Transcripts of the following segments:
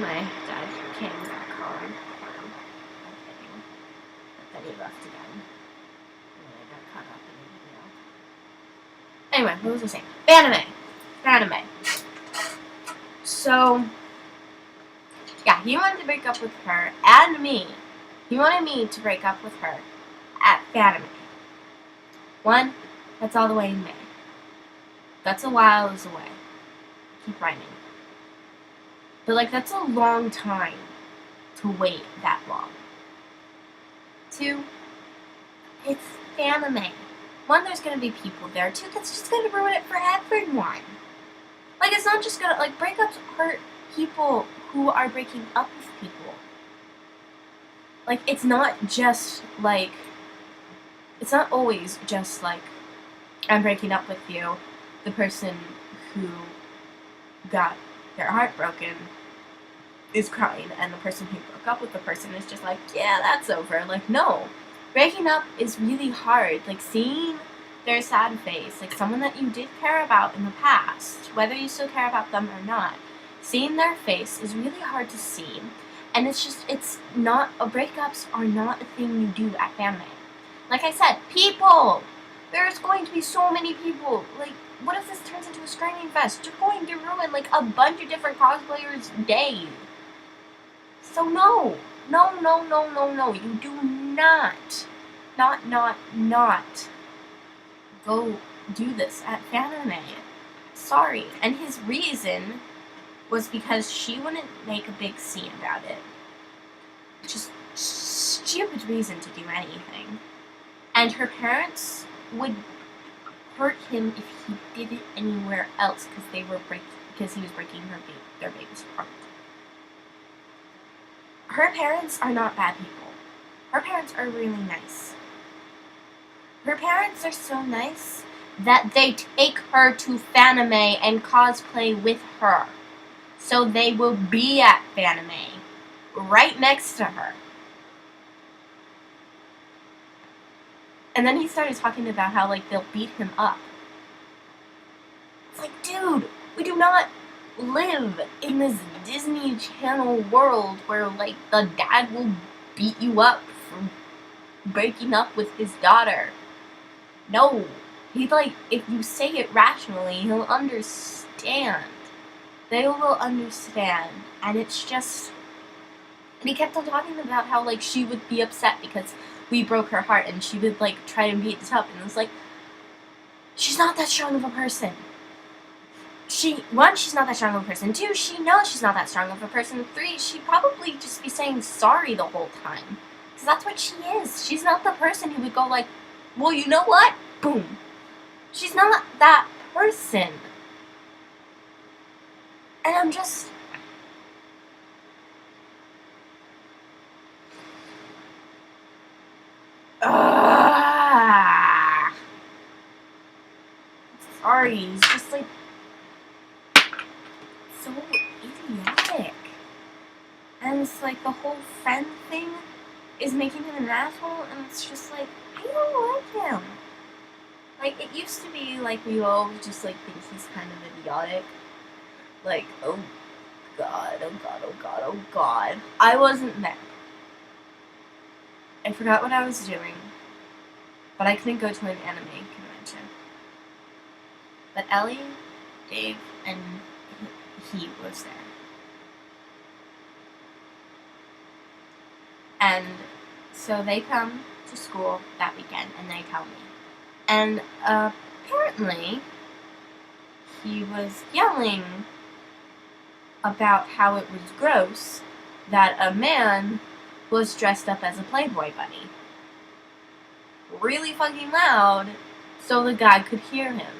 my dad came back home. I'm kidding. But then he left again. And then I got caught up in the video. Anyway, what was I saying? Fanime. So, yeah, he wanted to break up with her and me. He wanted me to break up with her at Fanime. One, that's all the way in May. That's a while away. Keep rhyming. But, like, that's a long time to wait that long. Two, it's Fanime. One, there's gonna be people there. Two, that's just gonna ruin it for everyone. Like, it's not just gonna, like, breakups hurt people who are breaking up with people. Like, it's not just, like, it's not always just, like, I'm breaking up with you, the person who got their heart broken is crying, and the person who broke up with the person is just like, yeah, that's over. Like, no. Breaking up is really hard. Like, seeing their sad face, like someone that you did care about in the past, whether you still care about them or not, seeing their face is really hard to see. And it's not, breakups are not a thing you do at Fanime. Like I said, people! There's going to be so many people. Like, what if this turns into a screaming fest? You're going to ruin, like, a bunch of different cosplayers' day. So no. No. You do not go do this at Fanime. Sorry. And his reason was because she wouldn't make a big scene about it. Just stupid reason to do anything. And her parents would hurt him if he did it anywhere else because he was breaking their baby's heart. Her parents are not bad people. Her parents are really nice. Her parents are so nice that they take her to Fanime and cosplay with her. So they will be at Fanime, right next to her. And then he started talking about how, like, they'll beat him up. It's like, dude, we do not live in this Disney Channel world where, like, the dad will beat you up for breaking up with his daughter. No. He, like, if you say it rationally, he'll understand. They will understand. And it's just... And he kept on talking about how, like, she would be upset because we broke her heart, and she would, like, try and beat us up. And it was like, she's not that strong of a person. One, she's not that strong of a person. Two, she knows she's not that strong of a person. Three, she'd probably just be saying sorry the whole time. Because that's what she is. She's not the person who would go like, well, you know what? Boom. She's not that person. And I'm just... Sorry, he's just like... so idiotic. And it's like the whole friend thing is making him an asshole, and it's just like, I don't like him. Like, it used to be like we all just like think he's kind of idiotic. Like, oh god. I wasn't there. I forgot what I was doing. But I couldn't go to an anime convention. But Ellie, Dave, and he was there. And so they come to school that weekend and they tell me. And apparently he was yelling about how it was gross that a man was dressed up as a Playboy bunny. Really fucking loud so the guy could hear him.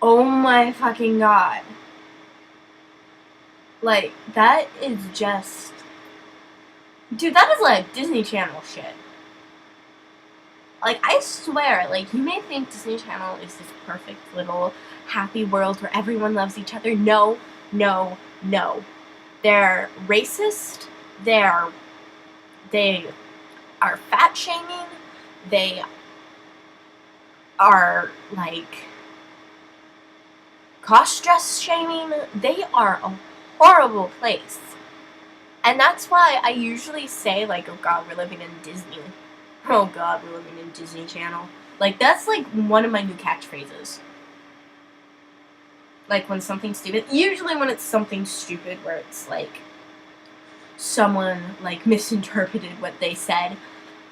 Oh my fucking god. Like, that is just... Dude, that is like Disney Channel shit. Like, I swear, like, you may think Disney Channel is this perfect little happy world where everyone loves each other. No. They're racist. They are fat shaming. They are, like, cross-dress shaming, they are a horrible place. And that's why I usually say, like, oh god, we're living in Disney. Oh god, we're living in Disney Channel. Like, that's like one of my new catchphrases. Like, when something's stupid, usually when it's something stupid where it's like someone like misinterpreted what they said,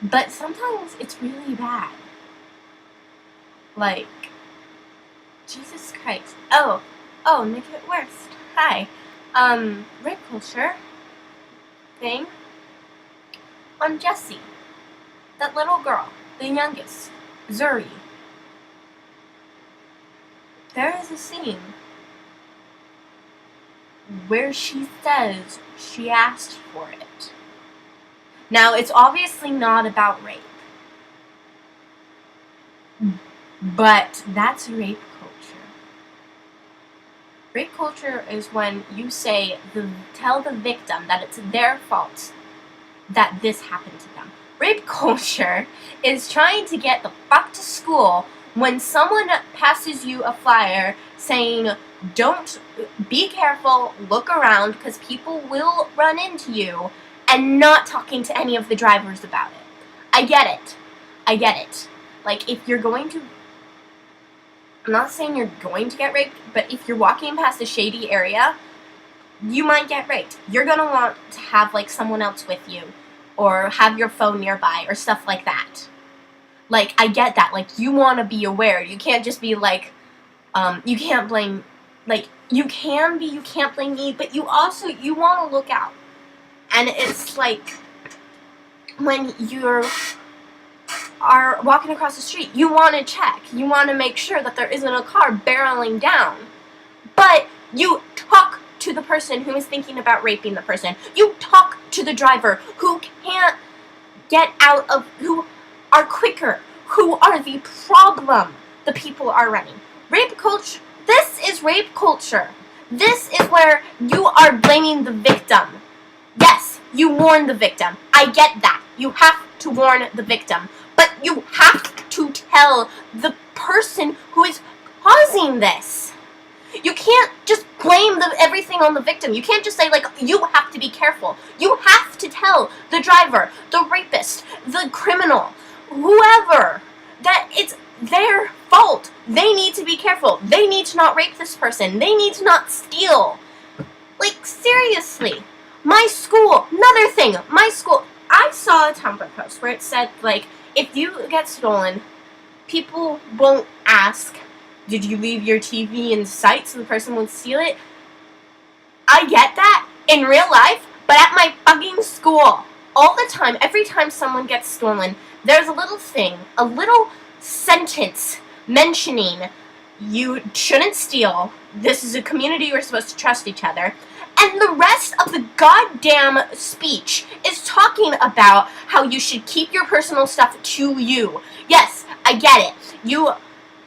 but sometimes it's really bad. Like, Jesus Christ. Oh, make it worse. Hi. Rape culture thing on Jessie. That little girl, the youngest, Zuri. There is a scene where she says she asked for it. Now, it's obviously not about rape, but that's rape culture. Rape culture is when you tell the victim that it's their fault that this happened to them. Rape culture is trying to get the fuck to school when someone passes you a flyer saying, don't, be careful, look around, because people will run into you, and not talking to any of the drivers about it. I get it. Like, if you're going to, I'm not saying you're going to get raped, but if you're walking past a shady area, you might get raped. You're gonna want to have, like, someone else with you, or have your phone nearby, or stuff like that. Like, I get that. Like, you want to be aware. You can't just be like, you can't blame, like, you can't blame me, but you want to look out. And it's like, when you are walking across the street, you want to check. You want to make sure that there isn't a car barreling down. But you talk to the person who is thinking about raping the person. You talk to the driver who can't get out of, who are quicker, who are the problem the people are running. Rape culture, this is rape culture. This is where you are blaming the victim. Yes, you warn the victim. I get that. You have to warn the victim. But you have to tell the person who is causing this. You can't just blame everything on the victim. You can't just say, like, you have to be careful. You have to tell the driver, the rapist, the criminal, whoever, that it's their fault. They need to be careful. They need to not rape this person. They need to not steal. Like, seriously. My school, another thing, my school, I saw a Tumblr post where it said, like, if you get stolen, people won't ask, did you leave your TV in sight so the person won't steal it? I get that in real life, but at my fucking school, all the time, every time someone gets stolen, there's a little thing, a little sentence mentioning you shouldn't steal, this is a community, we're supposed to trust each other, and the rest of the goddamn speech is talking about how you should keep your personal stuff to you. Yes, I get it. You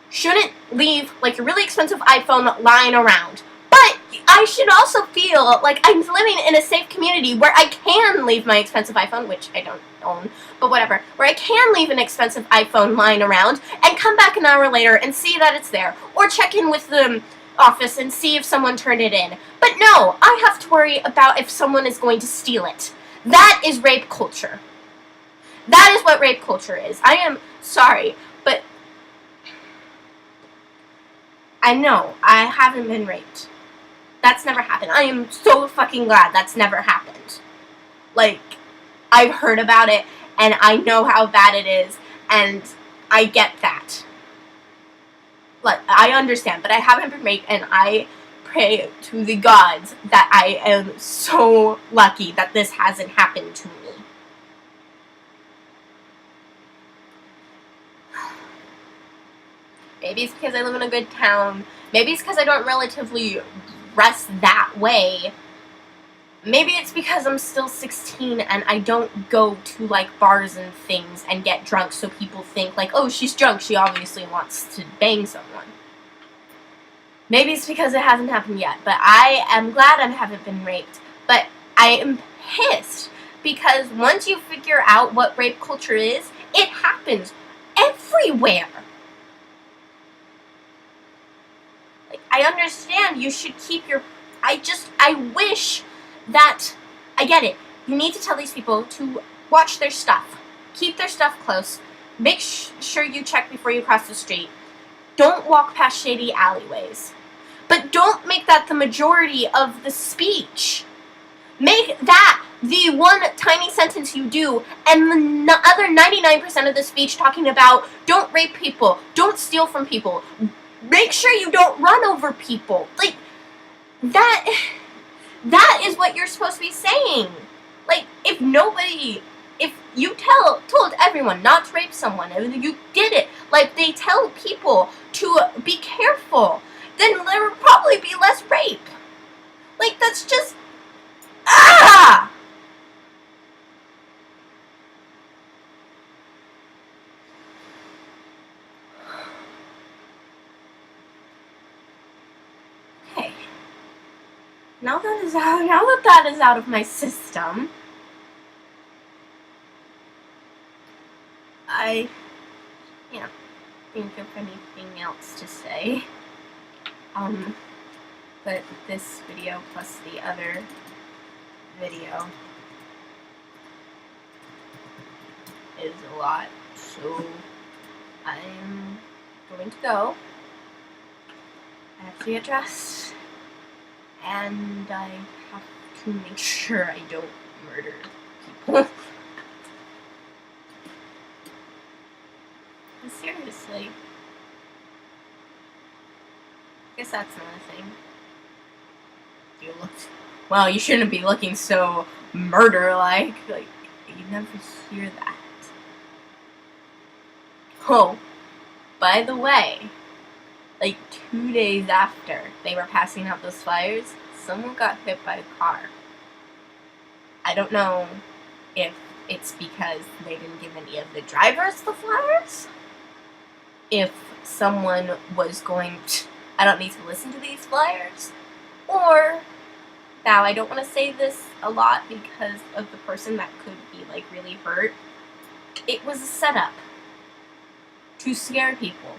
shouldn't leave, like, your really expensive iPhone lying around. But I should also feel like I'm living in a safe community where I can leave my expensive iPhone, which I don't own, but whatever, where I can leave an expensive iPhone lying around and come back an hour later and see that it's there, or check in with the office and see if someone turned it in. But no, I have to worry about if someone is going to steal it. That is rape culture. That is what rape culture is. I am sorry, but I know I haven't been raped. That's never happened. I am so fucking glad that's never happened. Like, I've heard about it, and I know how bad it is, and I get that. Like, I understand, but I haven't been raped, and I pray to the gods that I am so lucky that this hasn't happened to me. Maybe it's because I live in a good town. Maybe it's because I don't relatively dress that way. Maybe it's because I'm still 16 and I don't go to, like, bars and things and get drunk so people think, like, oh, she's drunk, she obviously wants to bang someone. Maybe it's because it hasn't happened yet, but I am glad I haven't been raped. But I am pissed because once you figure out what rape culture is, it happens everywhere. Like, I understand you should keep your... I wish that... I get it. You need to tell these people to watch their stuff. Keep their stuff close. Make sure you check before you cross the street. Don't walk past shady alleyways. But don't make that the majority of the speech. Make that the one tiny sentence you do, and the other 99% of the speech talking about don't rape people, don't steal from people, make sure you don't run over people. Like, that is what you're supposed to be saying. Like, if you told everyone not to rape someone, and you did it, like they tell people to be careful, then there would probably be less rape. Like, that's just... Ah! Okay. Now that that is out of my system, I can't think of anything else to say. But this video plus the other video is a lot, so I'm going to go. I have to get dressed, and I have to make sure I don't murder people. Seriously. I guess that's not a thing. You looked... Well, you shouldn't be looking so murder-like. Like, you never hear that. Oh, by the way, like 2 days after they were passing out those flyers, someone got hit by a car. I don't know if it's because they didn't give any of the drivers the flyers, if someone was going to, I don't need to listen to these flyers, or, now I don't want to say this a lot because of the person that could be like really hurt, it was a setup to scare people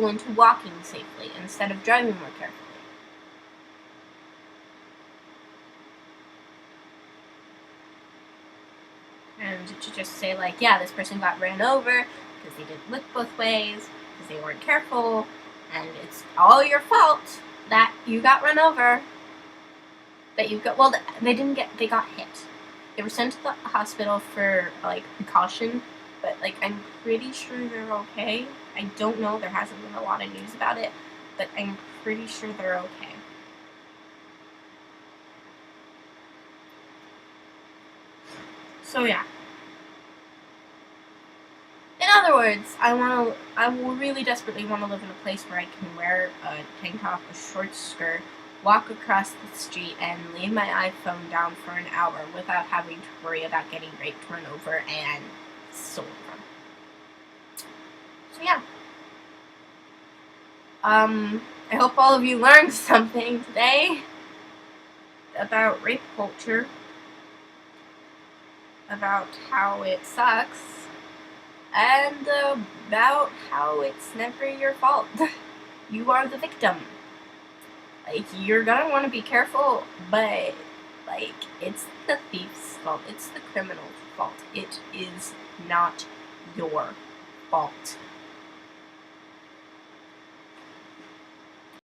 into walking safely instead of driving more carefully. And to just say like, yeah, this person got ran over because they didn't look both ways, because they weren't careful, and it's all your fault that you got run over, that you got, well, they got hit. They were sent to the hospital for, like, precaution, but, like, I'm pretty sure they're okay. I don't know, there hasn't been a lot of news about it, but I'm pretty sure they're okay. So, yeah. In other words, I will really desperately want to live in a place where I can wear a tank top, a short skirt, walk across the street, and leave my iPhone down for an hour without having to worry about getting raped, run over, and stolen from. So yeah. I hope all of you learned something today about rape culture, about how it sucks, and about how it's never your fault. You are the victim. Like, you're gonna want to be careful, but, like, it's the thief's fault. It's the criminal's fault. It is not your fault.